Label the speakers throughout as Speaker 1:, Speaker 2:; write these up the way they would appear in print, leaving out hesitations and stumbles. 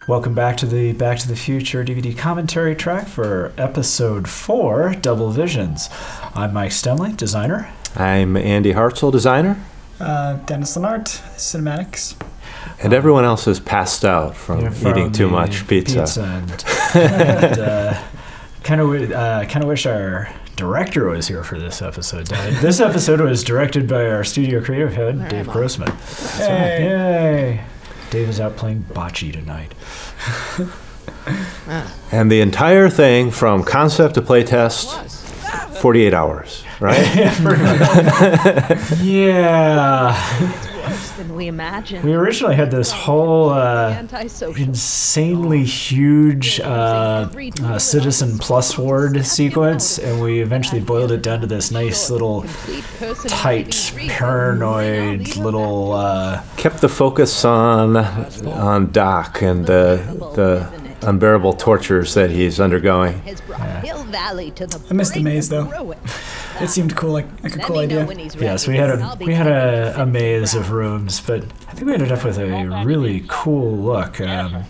Speaker 1: Welcome back to the Back to the Future DVD commentary track for Episode 4, Double Visions. I'm Mike Stemmle, designer.
Speaker 2: I'm Andy Hartell, designer.
Speaker 3: Dennis Lenart, cinematics.
Speaker 2: And everyone else is passed out from eating too much pizza.
Speaker 1: And kind of wish our director was here for this episode. This episode was directed by our studio creative head, Dave Grossman.
Speaker 3: Hey.
Speaker 1: Yay! Dave is out playing bocce tonight.
Speaker 2: And the entire thing, from concept to playtest, 48 hours, right?
Speaker 1: Yeah.
Speaker 4: Worse than we imagined.
Speaker 1: We originally had this whole insanely huge Citizen Plus Ward sequence, and we eventually boiled it down to this nice little tight, paranoid little...
Speaker 2: Kept the focus on Doc and the unbearable tortures that he's undergoing.
Speaker 3: I missed the maze, though. It seemed cool, like a cool idea.
Speaker 1: Yes, we had a maze of rooms, but I think we ended up with a really cool look. I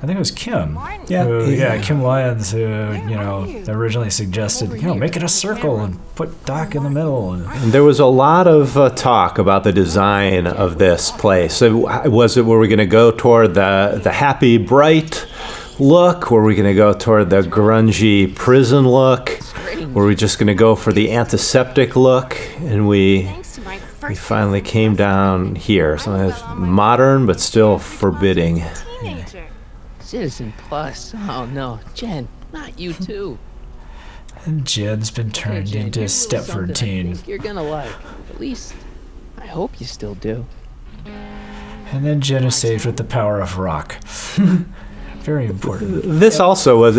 Speaker 1: think it was Kim.
Speaker 3: Yeah.
Speaker 1: Kim Lyons, who originally suggested make it a circle and put Doc in the middle.
Speaker 2: And there was a lot of talk about the design of this place. So were we going to go toward the happy, bright look? Were we going to go toward the grungy prison look? Were we just going to go for the antiseptic look? And we finally came down here. Something that's modern but still forbidding.
Speaker 5: Citizen Plus. Oh no, Jen, not you too.
Speaker 1: And Jen's been turned into Stepford teen.
Speaker 5: You're gonna like. At least, I hope you still do.
Speaker 1: And then Jen is saved with the power of rock. Very important.
Speaker 2: This also was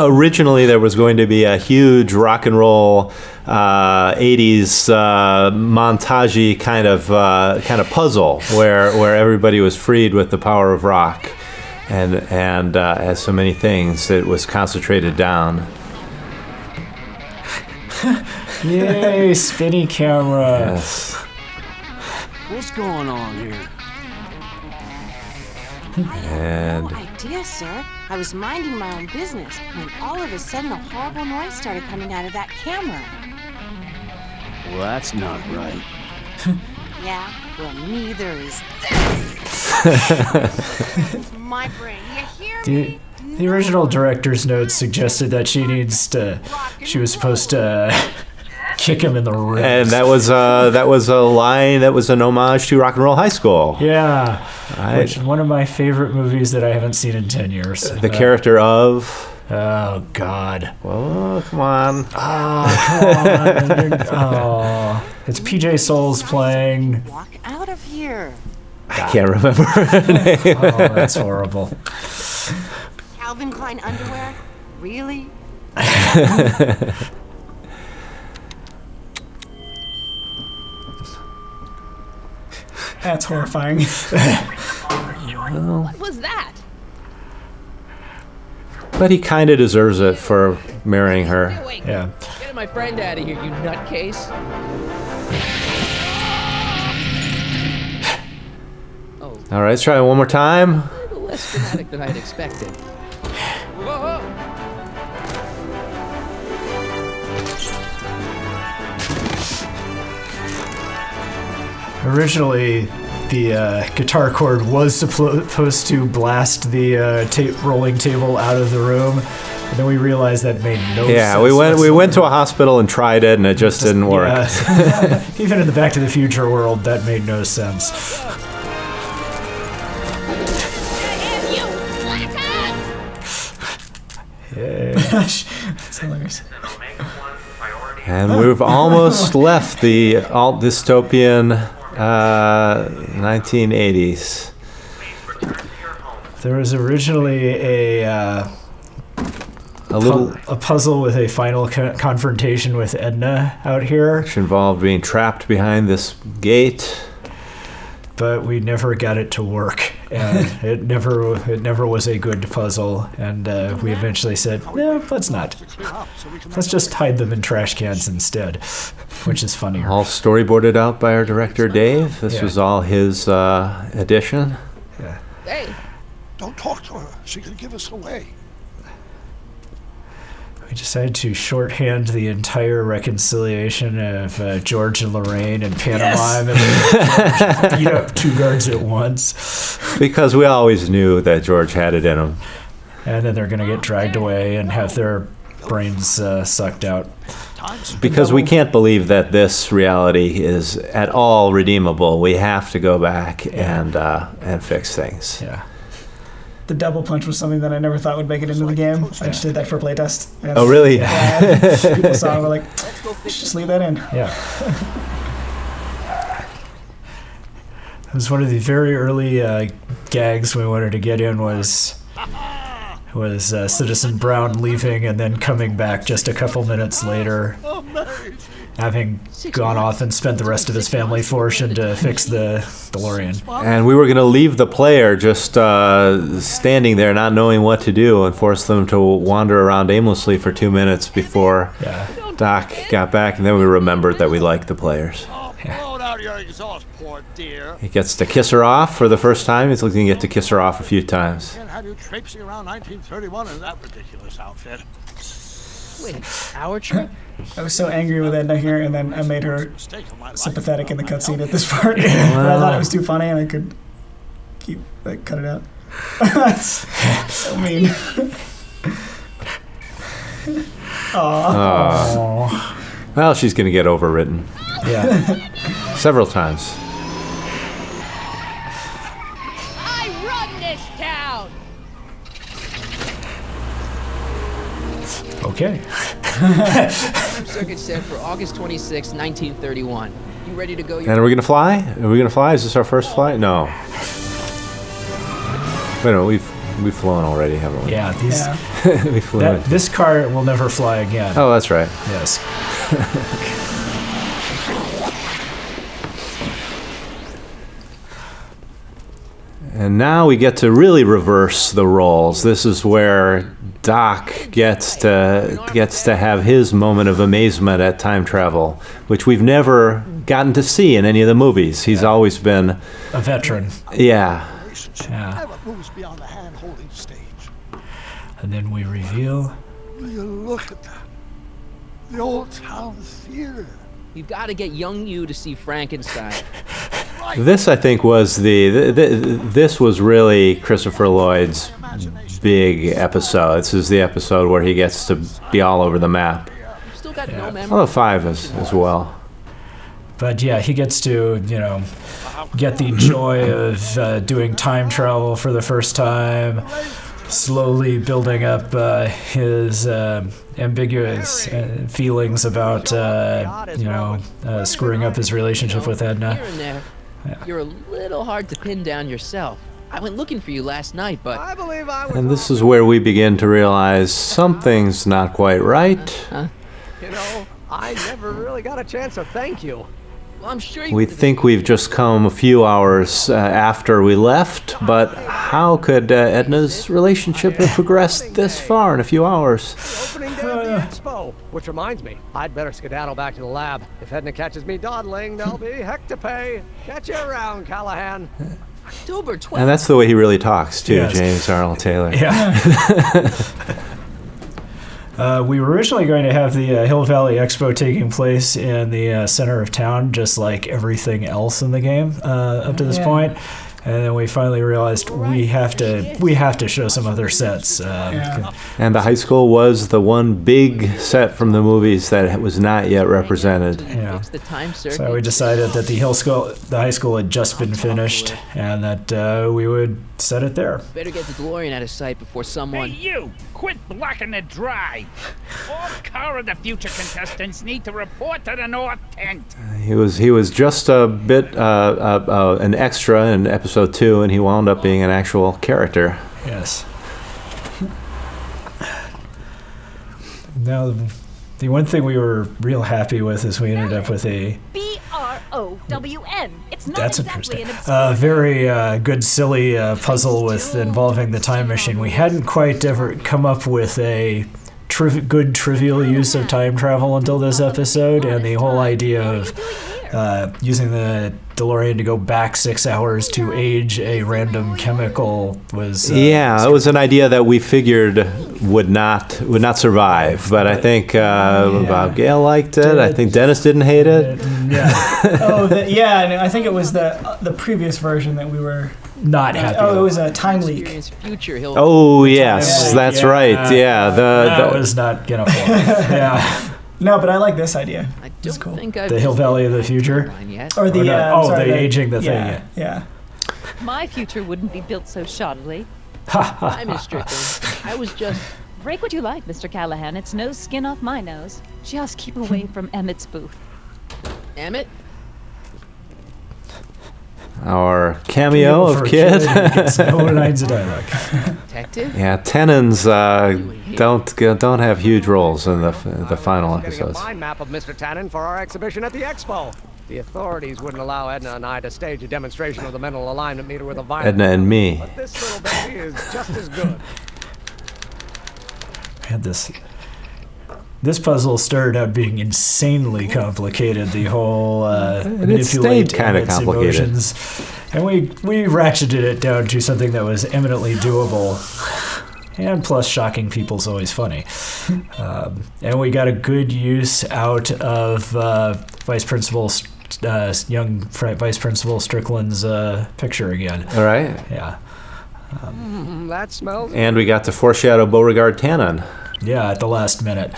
Speaker 2: originally there was going to be a huge rock and roll 80s montage kind of puzzle where everybody was freed with the power of rock, and as so many things, it was concentrated down.
Speaker 1: Yay, spinny camera.
Speaker 2: Yes.
Speaker 6: What's going on here?
Speaker 2: And
Speaker 7: no idea, sir. I was minding my own business when all of a sudden a horrible noise started coming out of that camera.
Speaker 6: Well, that's not right.
Speaker 7: Yeah, well, neither is this. It's my brain. You hear me?
Speaker 1: The original director's notes suggested that she was supposed to kick him in the ribs.
Speaker 2: And that was a line that was an homage to Rock and Roll High School.
Speaker 1: Yeah, which one of my favorite movies that I haven't seen in 10 years.
Speaker 2: The character of...
Speaker 1: Oh, God.
Speaker 2: Well, come on.
Speaker 1: It's PJ Souls playing...
Speaker 7: Walk out of here.
Speaker 2: I can't remember her name.
Speaker 1: Oh, that's horrible.
Speaker 7: Calvin Klein underwear? Really?
Speaker 3: That's horrifying.
Speaker 4: What was that?
Speaker 2: But he kind of deserves it for marrying her.
Speaker 1: Yeah.
Speaker 5: Get my friend out of here, you nutcase. Oh,
Speaker 2: All right, let's try it one more time.
Speaker 5: a little less dramatic than I'd expected. Whoa!
Speaker 1: Originally, the guitar cord was supposed to blast the rolling table out of the room, and then we realized that made no sense.
Speaker 2: Yeah, we went to a hospital and tried it, and it just didn't work.
Speaker 1: Yeah. Even in the Back to the Future world, that made no sense. Yeah.
Speaker 3: That's hilarious.
Speaker 2: And we've almost left the alt-dystopian 1980s.
Speaker 1: There was originally a puzzle with a final confrontation with Edna out here,
Speaker 2: Which involved being trapped behind this gate.
Speaker 1: but we never got it to work, and it never was a good puzzle. And we eventually said, no, let's not. Let's just hide them in trash cans instead, which is funnier.
Speaker 2: All storyboarded out by our director, Dave. This was all his addition.
Speaker 1: Yeah.
Speaker 5: Hey.
Speaker 4: Don't talk to her. She could give us away.
Speaker 1: We decided to shorthand the entire reconciliation of George and Lorraine in pantomime and beat up 2 guards at once.
Speaker 2: Because we always knew that George had it in him.
Speaker 1: And then they're going to get dragged away and have their brains sucked out.
Speaker 2: Because we can't believe that this reality is at all redeemable. We have to go back and fix things.
Speaker 1: Yeah.
Speaker 3: The double punch was something that I never thought would make it into the game. I just did that for playtest. And
Speaker 2: Oh, really?
Speaker 3: people saw it and were like, just leave that in.
Speaker 1: Yeah. It was one of the very early gags we wanted to get in was Citizen Brown leaving and then coming back just a couple minutes later, having gone off and spent the rest of his family fortune to fix the DeLorean.
Speaker 2: And we were going to leave the player just standing there not knowing what to do and force them to wander around aimlessly for 2 minutes before Doc got back, and then we remembered that we liked the players.
Speaker 4: Blow out your exhaust port, dear.
Speaker 2: He gets to kiss her off for the first time. He's looking to get to kiss her off a few times.
Speaker 4: Can't have you traipsing around 1931 in that ridiculous outfit.
Speaker 5: Wait, our trip?
Speaker 3: I was so angry with Edna here, and then I made her sympathetic in the cutscene at this part. But I thought it was too funny, and I could cut it out. That's so mean.
Speaker 2: Aww. Well, she's going to get overwritten.
Speaker 1: Yeah.
Speaker 2: Several times.
Speaker 5: I run this town!
Speaker 1: Okay.
Speaker 5: Circuit set for August 26, 1931. You ready to go?
Speaker 2: And are we going to fly? Are we going to fly? Is this our first flight? No. Wait a minute, we've flown already, haven't we?
Speaker 1: Yeah,
Speaker 2: We flew.
Speaker 1: this car will never fly again.
Speaker 2: Oh, that's right.
Speaker 1: Yes.
Speaker 2: And now we get to really reverse the roles. This is where Doc gets to have his moment of amazement at time travel, which we've never gotten to see in any of the movies. He's always been
Speaker 1: A veteran.
Speaker 2: Yeah.
Speaker 4: Never moves beyond the hand-holding stage.
Speaker 1: And then we reveal.
Speaker 4: Will you look at that? The old town theater.
Speaker 5: You've got to get young you to see Frankenstein.
Speaker 2: This, I think, was this was really Christopher Lloyd's big episode. This is the episode where he gets to be all over the map.
Speaker 5: You've still got no memory.
Speaker 2: Well, 5 as well.
Speaker 1: But yeah, he gets to, get the joy of doing time travel for the first time, slowly building up his ambiguous feelings about, screwing up his relationship with Edna.
Speaker 5: Here and there, you're a little hard to pin down yourself. I went looking for you last night, but...
Speaker 8: I believe I was
Speaker 2: And this is where we begin to realize something's not quite right.
Speaker 8: You know, I never really got a chance to thank you.
Speaker 5: Well, I'm sure you...
Speaker 2: We think we've just come a few hours after we left, but how could Edna's relationship have progressed this far in a few hours?
Speaker 8: Opening day of the expo. Which reminds me, I'd better skedaddle back to the lab. If Edna catches me dawdling, there'll be heck to pay. Catch you around, Callahan.
Speaker 5: October 12th.
Speaker 2: And that's the way he really talks, too,
Speaker 1: Yes.
Speaker 2: James Arnold Taylor.
Speaker 1: Yeah. We were originally going to have the Hill Valley Expo taking place in the center of town, just like everything else in the game up to this point. And then we finally realized we have to show some other sets.
Speaker 2: And the high school was the one big set from the movies that was not yet represented.
Speaker 1: Yeah.
Speaker 5: Fix the time circuit.
Speaker 1: So we decided that the high school had just been finished, and that we would set it there.
Speaker 5: Better get the DeLorean out of sight before someone...
Speaker 9: Hey, you! Quit blocking the drive! All car of the future contestants need to report to the North Tent.
Speaker 2: He was just a bit an extra in episode 2, and he wound up being an actual character.
Speaker 1: Yes. Now, the one thing we were real happy with is we ended up with a...
Speaker 10: B-R-O-W-N. It's not
Speaker 1: That's
Speaker 10: exactly
Speaker 1: interesting.
Speaker 10: an
Speaker 1: Very good, silly puzzle involving the time machine. We hadn't quite ever come up with a good trivial use of time travel until this episode, and the whole idea of using the DeLorean to go back 6 hours to age a random chemical was...
Speaker 2: it was an idea that we figured would not survive, but I think Bob Gale liked it. I think Dennis didn't hate it.
Speaker 3: Yeah. And I think it was the previous version that we were
Speaker 1: not happy.
Speaker 3: Oh, it was a time leak.
Speaker 2: Oh, yes, that's right. Yeah,
Speaker 1: that was not gonna fly. Yeah.
Speaker 3: No, but I like this idea.
Speaker 5: I don't
Speaker 3: cool.
Speaker 5: think I've
Speaker 1: The Hill Valley of the Future?
Speaker 3: Or the
Speaker 1: the aging the thing.
Speaker 3: Yeah.
Speaker 10: My future wouldn't be built so shoddily.
Speaker 5: Hi, Miss Strickland. I was just...
Speaker 10: Break what you like, Mr. Callahan. It's no skin off my nose. Just keep away from Emmett's booth.
Speaker 5: Emmett?
Speaker 2: Our cameo of Kid.
Speaker 1: No lines of dialogue.
Speaker 5: Detective?
Speaker 2: Yeah, Tenons don't have huge roles in the final episodes.
Speaker 8: Getting a mind map of Mr. Tannen for our exhibition at the expo. The authorities wouldn't allow Edna and I to stage a demonstration of the mental alignment meter with a violin.
Speaker 2: Edna and me.
Speaker 8: But this little baby is just as good.
Speaker 1: Man, this puzzle started out being insanely complicated. The whole manipulate
Speaker 2: kind of
Speaker 1: Emmett's
Speaker 2: complicated.
Speaker 1: emotions, and we ratcheted it down to something that was eminently doable. And plus, shocking people's always funny. And we got a good use out of young Vice Principal Strickland's picture again.
Speaker 2: All right.
Speaker 1: Yeah.
Speaker 8: That smells...
Speaker 2: And we got to foreshadow Beauregard Tannen.
Speaker 1: Yeah, at the last minute.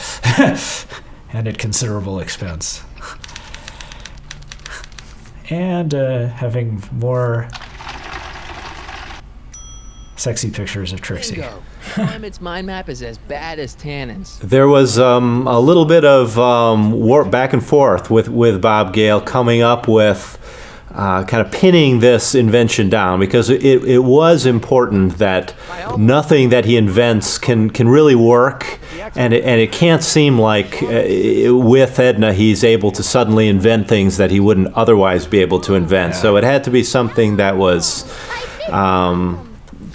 Speaker 1: And at considerable expense. And having more sexy pictures of Trixie.
Speaker 5: Bingo. Emmett's mind map is as bad as Tannen's.
Speaker 2: There was a little bit of back and forth with Bob Gale coming up with kind of pinning this invention down, because it was important that nothing that he invents can really work, and it can't seem like with Edna he's able to suddenly invent things that he wouldn't otherwise be able to invent. So it had to be something that was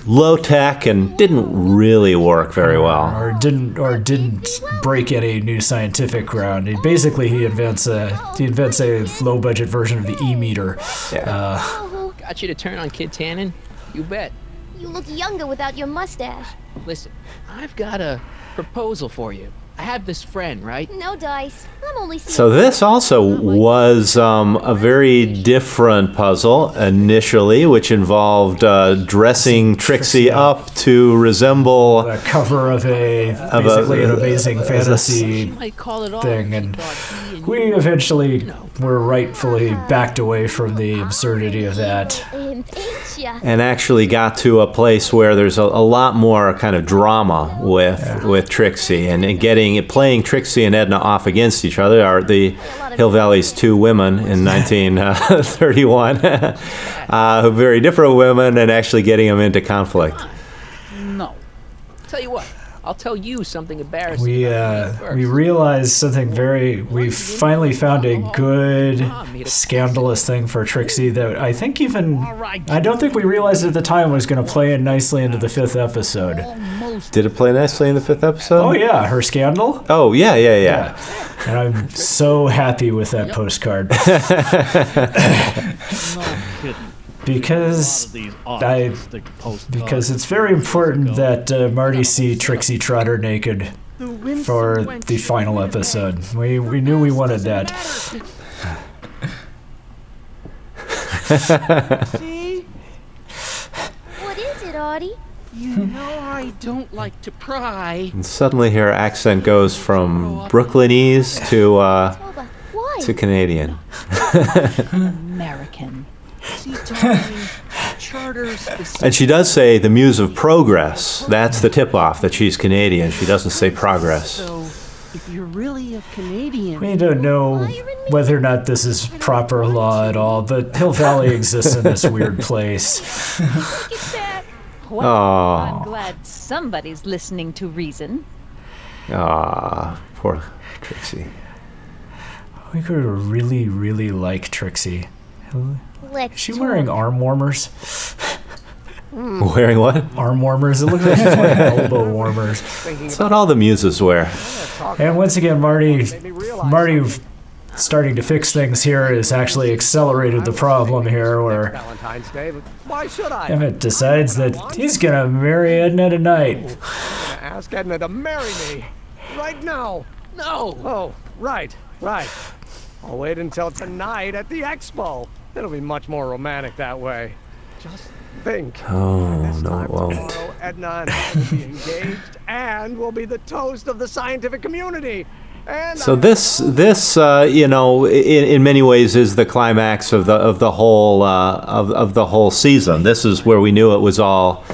Speaker 2: low tech and didn't really work very well,
Speaker 1: or didn't break any new scientific ground. He invents a low budget version of the e-meter.
Speaker 5: Got you to turn on Kid Tannen? You bet.
Speaker 11: You look younger without your mustache.
Speaker 5: Listen, I've got a proposal for you. I have this friend, right?
Speaker 11: No dice. I'm only seeing...
Speaker 2: So this also was a very different puzzle initially, which involved dressing Trixie up to resemble
Speaker 1: the cover of an amazing fantasy thing, and we eventually were rightfully backed away from the absurdity of that.
Speaker 2: And actually got to a place where there's a lot more kind of drama with Trixie, and playing Trixie and Edna off against each other are the Hill Valley's two women in 1931, very different women, and actually getting them into conflict.
Speaker 5: No. Tell you what, I'll tell you something embarrassing.
Speaker 1: We realized something we finally found a good scandalous thing for Trixie that I don't think we realized at the time was going to play in nicely into the 5th episode.
Speaker 2: Did it play nicely in the 5th episode?
Speaker 1: Oh yeah, her scandal?
Speaker 2: Oh yeah.
Speaker 1: And I'm so happy with that postcard. Because it's very important that Marty see Trixie Trotter naked for the final episode. We knew we wanted that.
Speaker 11: See? What is it, Audie?
Speaker 9: You know I don't like to pry.
Speaker 2: And suddenly her accent goes from Brooklynese to Canadian.
Speaker 10: American.
Speaker 2: And she does say the Muse of Progress. That's the tip-off that she's Canadian. She doesn't say progress.
Speaker 9: So, if you're really a Canadian...
Speaker 1: We don't know whether or not this is proper law at all, but Hill Valley exists in this weird place.
Speaker 10: Well, I'm glad somebody's listening to reason.
Speaker 2: Poor Trixie.
Speaker 1: We could really, really like Trixie. Is she wearing arm warmers?
Speaker 2: Wearing what?
Speaker 1: Arm warmers. It looks like she's wearing elbow warmers.
Speaker 2: That's what all the muses wear.
Speaker 1: And once again, Marty starting to fix things here has actually accelerated the problem here, where
Speaker 8: Valentine's Day, but why should I?
Speaker 1: Emmett decides that he's gonna marry Edna tonight.
Speaker 8: I'm gonna ask Edna to marry me. Right now.
Speaker 5: No!
Speaker 8: Oh, right. I'll wait until tonight at the expo. It'll be much more romantic that way. Just think.
Speaker 2: Oh,
Speaker 8: This
Speaker 2: no,
Speaker 8: time
Speaker 2: it won't.
Speaker 8: tomorrow, Edna and I will be engaged and will be the toast of the scientific community. And
Speaker 2: So this you know, in many ways is the climax of the whole season. This is where we knew it was all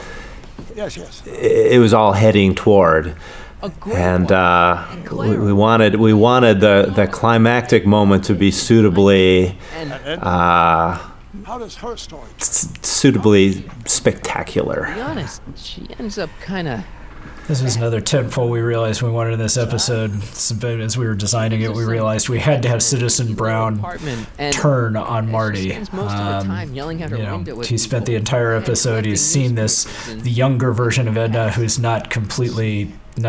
Speaker 2: heading toward. And we wanted the climactic moment to be suitably
Speaker 4: How does her story?
Speaker 2: suitably spectacular.
Speaker 5: To be honest, she ends up kind of...
Speaker 1: This was another tentpole we realized we wanted in this episode. As we were designing it, we realized we had to have Citizen Brown turn on Marty. He spent the entire episode, he's seen the younger version of Edna who's not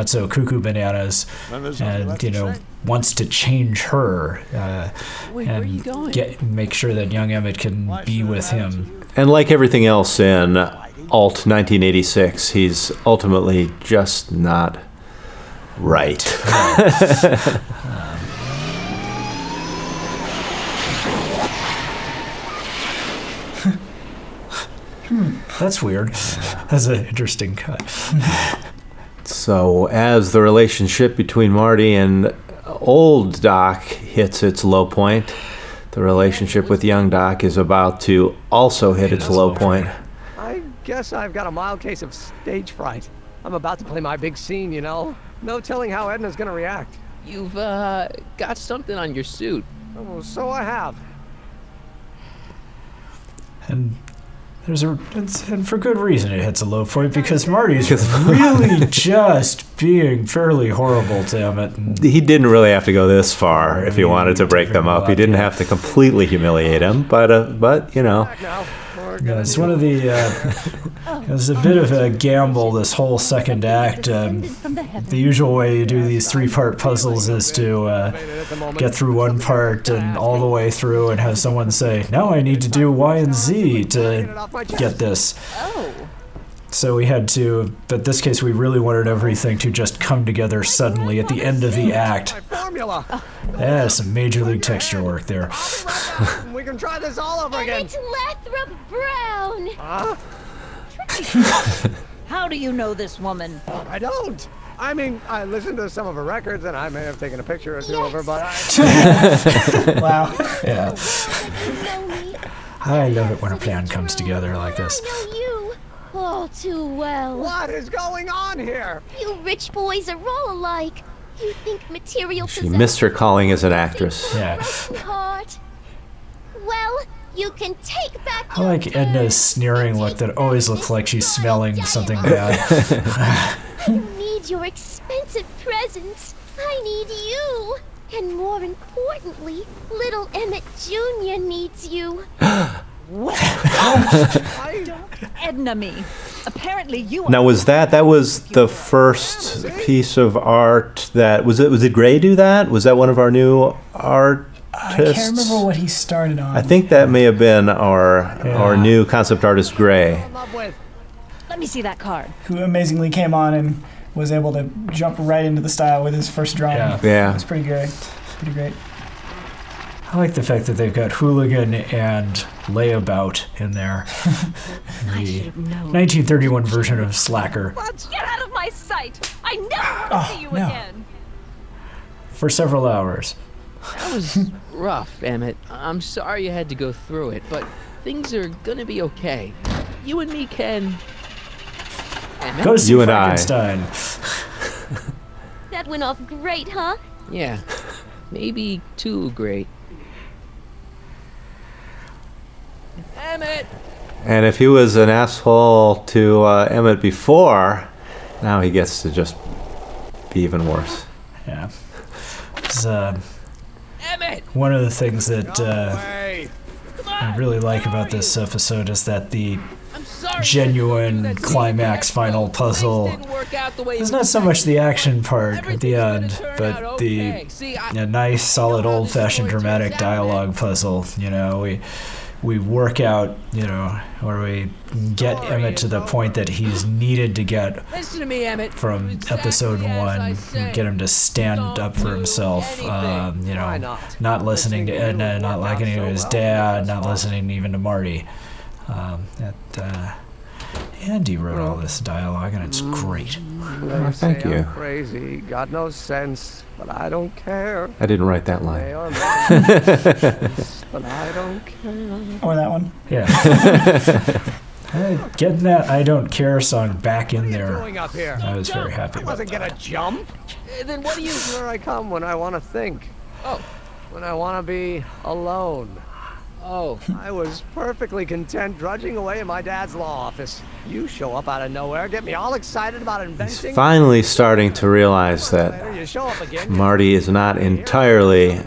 Speaker 1: so cuckoo bananas, and wants to change her and make sure that young Emmett can be with him.
Speaker 2: And like everything else in Alt 1986, he's ultimately just not right.
Speaker 1: That's weird. That's an interesting cut.
Speaker 2: So as the relationship between Marty and old Doc hits its low point, the relationship with young Doc is about to also hit its low point.
Speaker 8: I guess I've got a mild case of stage fright. I'm about to play my big scene, you know? No telling how Edna's gonna react.
Speaker 5: You've, got something on your suit.
Speaker 8: Oh, so I have.
Speaker 1: And and for good reason it hits a low point, because Marty's really just being fairly horrible to Emmett.
Speaker 2: He didn't really have to go this far if he wanted to break them up. He didn't have to completely humiliate him, but you know.
Speaker 1: It's one of the. It was a bit of a gamble, this whole second act. The usual way you do these 3-part puzzles is to get through one part and all the way through and have someone say, now I need to do Y and Z to get this.
Speaker 10: Oh.
Speaker 1: So we had to, but this case we really wanted everything to just come together suddenly at the end of the act. Yeah, some major league texture work there.
Speaker 8: We can try this all over again.
Speaker 11: It's Lathrop Brown.
Speaker 8: Huh?
Speaker 10: How do you know this woman?
Speaker 8: I don't. I mean, I listened to some of her records, and I may have taken a picture or two of her, but
Speaker 3: Wow.
Speaker 1: Yeah. I love it when a plan comes together like this.
Speaker 11: I know you all too well.
Speaker 8: What is going on here?
Speaker 11: You rich boys are all alike. You think material
Speaker 2: She missed her calling as an actress.
Speaker 1: Yeah.
Speaker 11: heart. Well, you can take back.
Speaker 1: I like Edna's sneering look that always looks like she's smelling something bad.
Speaker 11: I need your expensive presents. I need you. And more importantly, little Emmett Jr. needs you.
Speaker 10: Edna me. Apparently you
Speaker 2: Now was that was the first piece of art that was it Gray do that? Was that one of our new artists?
Speaker 3: I can't remember what he started on.
Speaker 2: I think that may have been our new concept artist Gray.
Speaker 10: Let me see that card.
Speaker 3: Who amazingly came on and was able to jump right into the style with his first drawing.
Speaker 2: Yeah.
Speaker 3: It was pretty great. Pretty great.
Speaker 1: I like the fact that they've got Hooligan and Layabout in there. The 1931 version of Slacker.
Speaker 10: Get out of my sight! I never want to see you again.
Speaker 1: For several hours.
Speaker 5: That was rough, Emmett. I'm sorry you had to go through it, but things are gonna be okay. You and me can... Emmett?
Speaker 1: Go see
Speaker 2: You and I.
Speaker 1: Frankenstein.
Speaker 11: That went off great, huh?
Speaker 5: Yeah, maybe too great. Emmett!
Speaker 2: And if he was an asshole to Emmett before, now he gets to just be even worse.
Speaker 1: Yeah. It's,
Speaker 5: Emmett!
Speaker 1: one of the things that I really like about this episode is that the genuine climax final puzzle. It's not so much the action part at the end, but the nice, solid, old-fashioned dramatic dialogue puzzle. We work out, where we get Emmett to the point that he's needed to get from episode 1, get him to stand up for himself, not listening to Edna, not liking to his dad, not listening even to Marty. Andy wrote all this dialogue, and it's great.
Speaker 2: Thank you.
Speaker 8: I'm crazy, got no sense, but I don't care.
Speaker 2: I didn't write that line.
Speaker 8: But I don't care.
Speaker 3: Or that one.
Speaker 1: Yeah. Getting that I Don't Care song back in there.
Speaker 8: Up here?
Speaker 1: I was very happy
Speaker 8: I
Speaker 1: about
Speaker 8: wasn't
Speaker 1: that.
Speaker 8: gonna jump. Then what do you... Here I come when I want to think. Oh. When I want to be alone. Oh. I was perfectly content drudging away in my dad's law office. You show up out of nowhere, get me all excited about inventing...
Speaker 2: He's finally starting to realize that
Speaker 8: You show up again.
Speaker 2: Marty is not entirely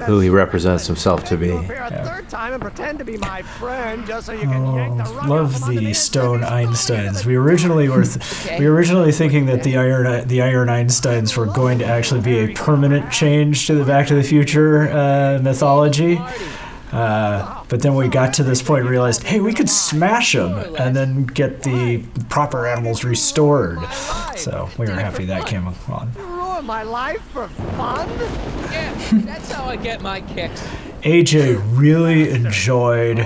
Speaker 2: who he represents himself to be.
Speaker 8: Third time and pretend to be my friend just so you can yank the rug
Speaker 1: Love
Speaker 8: off
Speaker 1: the Stone Einsteins. We originally were thinking that the Iron Einsteins were going to actually be a permanent change to the Back to the Future mythology. But then we got to this point and realized, hey, we could smash them and then get the proper animals restored. So we were happy that came along.
Speaker 8: Ruin my life for fun?
Speaker 5: Yeah, that's how I get my kicks.
Speaker 1: AJ really enjoyed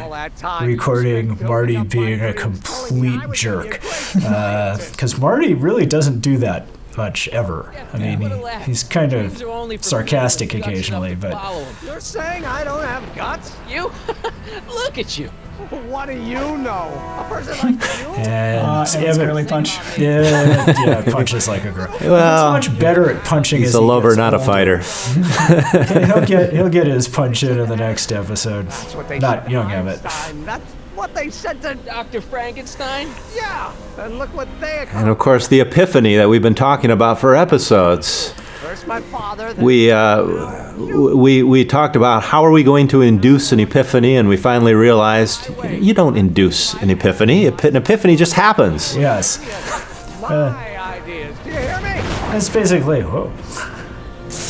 Speaker 1: recording Marty being a complete jerk. Because Marty really doesn't do that much ever. I mean, he's kind of sarcastic occasionally, but...
Speaker 8: You're saying I don't have guts?
Speaker 5: You? Look at you.
Speaker 8: What do you know? A person like you?
Speaker 1: And
Speaker 3: Emmett's girly punch.
Speaker 1: Yeah, punches like a girl.
Speaker 2: Well,
Speaker 1: he's much better at punching.
Speaker 2: He's
Speaker 1: as
Speaker 2: a
Speaker 1: he
Speaker 2: lover,
Speaker 1: gets
Speaker 2: not a
Speaker 1: older.
Speaker 2: fighter.
Speaker 1: he'll get his punch in the next episode. Not young Emmett.
Speaker 8: That's what they said to
Speaker 5: Dr. Frankenstein?
Speaker 8: Yeah, and look what they accomplished.
Speaker 2: And of course, the epiphany that we've been talking about for episodes.
Speaker 8: First my father, then
Speaker 2: We talked about how are we going to induce an epiphany, and we finally realized you don't induce an epiphany. An epiphany just happens.
Speaker 1: Yes.
Speaker 8: my ideas. Do you hear me?
Speaker 1: That's basically, whoa.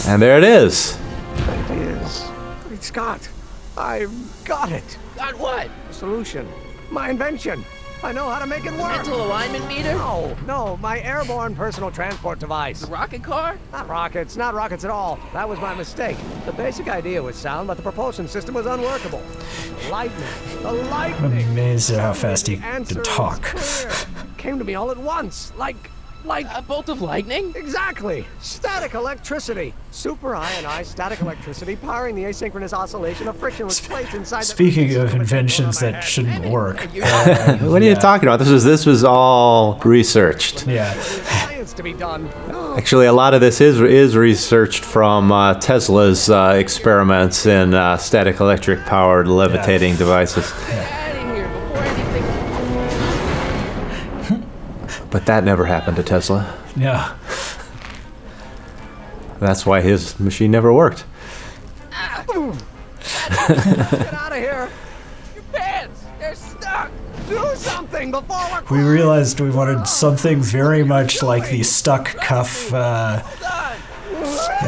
Speaker 2: And there it is.
Speaker 8: Ideas. Great Scott, I've got it.
Speaker 5: Got what?
Speaker 8: Solution. My invention. I know how to make it work.
Speaker 5: Mental alignment meter?
Speaker 8: No, my airborne personal transport device.
Speaker 5: The rocket car?
Speaker 8: Not rockets at all. That was my mistake. The basic idea was sound, but the propulsion system was unworkable. The lightning.
Speaker 1: I'm amazed at how fast he
Speaker 8: Answer
Speaker 1: can talk.
Speaker 8: was clear. Came to me all at once, like
Speaker 5: a bolt of lightning?
Speaker 8: Exactly. Static electricity. Super ionized static electricity powering the asynchronous oscillation of frictionless plates inside.
Speaker 1: Speaking of inventions that shouldn't work.
Speaker 2: What are you talking about? This was all researched.
Speaker 1: Yeah.
Speaker 8: Science to be done.
Speaker 2: Actually, a lot of this is researched from Tesla's experiments in static electric powered levitating devices. But that never happened to Tesla.
Speaker 1: Yeah.
Speaker 2: That's why his machine never worked.
Speaker 8: Get out of here. Your pants, they're stuck. Do something before we're
Speaker 1: We realized we wanted something very much like the stuck cuff in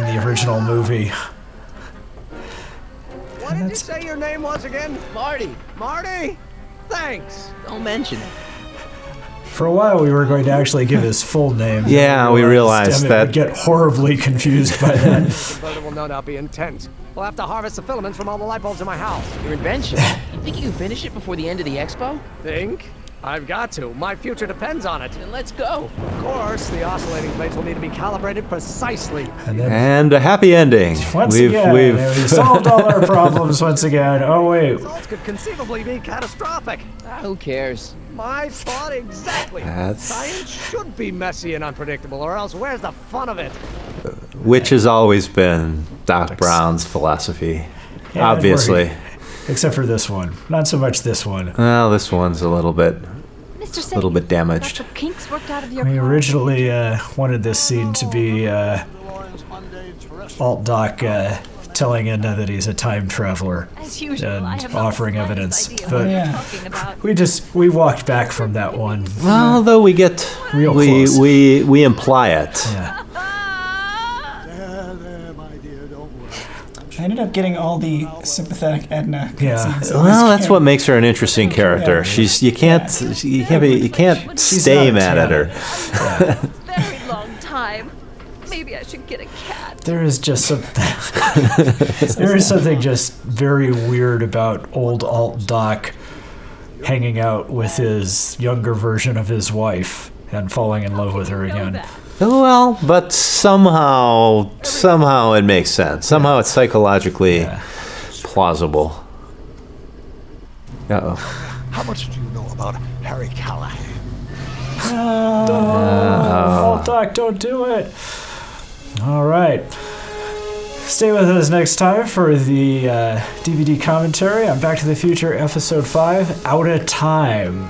Speaker 1: the original movie.
Speaker 8: What did you say your name was again?
Speaker 5: Marty.
Speaker 8: Marty? Thanks.
Speaker 5: Don't mention it.
Speaker 1: For a while, we were going to actually give his full name.
Speaker 2: Yeah, we realized
Speaker 1: Emmett
Speaker 2: that.
Speaker 1: would get horribly confused by that.
Speaker 8: The burner will no doubt be intense. We'll have to harvest the filaments from all the light bulbs in my house.
Speaker 5: Your invention? You think you can finish it before the end of the expo?
Speaker 8: Think? I've got to. My future depends on it.
Speaker 5: Then let's go.
Speaker 8: Of course, the oscillating plates will need to be calibrated precisely.
Speaker 2: And a happy ending.
Speaker 1: Once again, we solved all our problems once again. Oh, wait.
Speaker 8: Results could conceivably be catastrophic.
Speaker 5: Who cares?
Speaker 8: My thought exactly. Science should be messy and unpredictable, or else where's the fun of it?
Speaker 2: Which has always been Doc Brown's philosophy,
Speaker 1: Yeah,
Speaker 2: obviously.
Speaker 1: Except for this one. Not so much this one.
Speaker 2: Well, this one's a little bit damaged.
Speaker 10: The kinks worked out of your
Speaker 1: We
Speaker 10: car.
Speaker 1: originally wanted this scene to be Alt Doc telling Edna that he's a time traveler
Speaker 10: As usual, I
Speaker 1: and
Speaker 10: have not
Speaker 1: offering
Speaker 10: the
Speaker 1: evidence.
Speaker 10: slightest idea
Speaker 1: But
Speaker 10: what you're talking about.
Speaker 1: we walked back from that one.
Speaker 2: Well, though we get
Speaker 1: Real
Speaker 2: we
Speaker 1: close.
Speaker 2: we imply it.
Speaker 1: Yeah.
Speaker 4: There, my dear, don't worry.
Speaker 3: I ended up getting all the sympathetic Edna.
Speaker 1: Yeah.
Speaker 3: cutscenes.
Speaker 2: Well, that's what makes her an interesting character.
Speaker 3: Yeah.
Speaker 2: She's you can't stay
Speaker 1: not
Speaker 2: mad at her.
Speaker 10: Very long time. Maybe I should get a cat.
Speaker 1: There is just something just very weird about old Alt Doc hanging out with his younger version of his wife and falling in love with her again.
Speaker 2: Well, but somehow it makes sense. Somehow it's psychologically plausible. Uh-oh.
Speaker 4: How much do you know about Harry Callahan?
Speaker 1: Alt Doc, don't do it. All right. Stay with us next time for the DVD commentary on Back to the Future Episode 5, Out of Time.